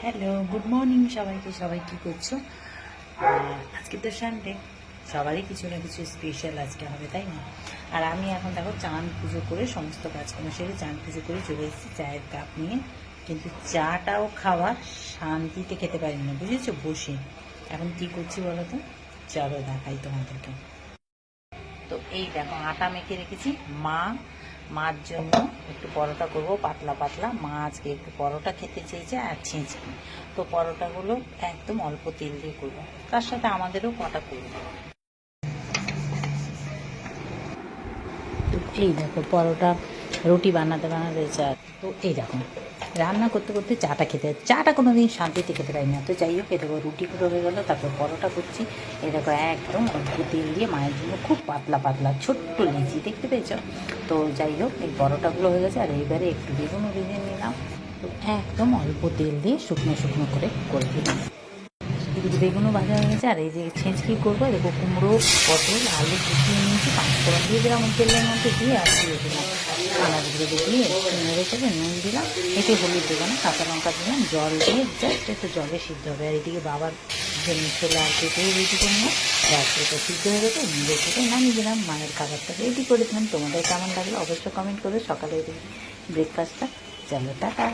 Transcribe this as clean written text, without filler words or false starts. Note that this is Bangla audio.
হ্যালো, গুড মর্নিং সবাইকে। সবাই কী করছো? আজকে তো সানডে, সবারই কিছু না কিছু স্পেশাল আজকে হবে, তাই না? আর আমি এখন দেখো চান পুজো করে সমস্ত কাজকর্ম সেরে চান পুজো করে চলে এসেছি চায়ের কাপ নিয়ে। কিন্তু চাটাও খাওয়া শান্তিতে খেতে পারি না, বুঝেছো? বসে এখন কি করছি বলো তো, চলো দেখাই তোমাদেরকে। তো এই দেখো আটা মেখে রেখেছি। মার জন্য একটু পরোটা করব পাতলা পাতলা। মা আজকে একটু পরোটা খেতে চেয়েছে আর ছেঁচকি। তো পরোটাগুলো একদম অল্প তেল দিয়ে করবো, তার সাথে আমাদেরও কটা করবো। তো এই দেখো পরোটা রুটি বানাতে বানাতে চা। তো এই দেখো রান্না করতে করতে চাটা কোনো দিন শান্তিতে খেতে পারি না। তো যাই হোক, এ দেখো রুটিগুলো হয়ে গেলো, তারপর পরোটা করছি। এই দেখো একদম অল্প তেল দিয়ে মায়ের জন্য খুব পাতলা পাতলা ছোট্ট লিচি, দেখতে পেয়েছ? তো যাই হোক, এই পরোটাগুলো হয়ে গেছে। আর এইবারে একটু বেগুনও ভেজে নিলাম। তো একদম অল্প তেল দিয়ে শুকনো শুকনো করে দিলাম। এদিকে বেগুনও ভাজা হয়ে গেছে। আর এই যে ছেঁচকি করবো, দেখো কুমড়ো পটল আলু কুচিয়ে নিয়েছি, পাঁচফোড়ন দিয়ে দিলাম ওই তেলের মধ্যে দিয়ে, আর দিয়ে দিলাম আনাজগুলো দিয়ে একটু নেড়ে চেড়ে নুন দিলাম, এতে হলুদ দেবো না, কাঁচা লঙ্কা দিলাম, জল দিয়ে জাস্ট একটু জলে সিদ্ধ হবে। আর এদিকে বাবার জন্য ছোলা আর পেঁপেও রেডি করে নিলাম। ব্যাস, এটা সিদ্ধ হয়ে গেছে, নিজে থেকে নামিয়ে দিলাম। মায়ের খাবারটা রেডি করে দিলাম। তোমাদের কেমন লাগলো অবশ্যই কমেন্ট করবে। সকালে ব্রেকফাস্টটা। চলো টাটা।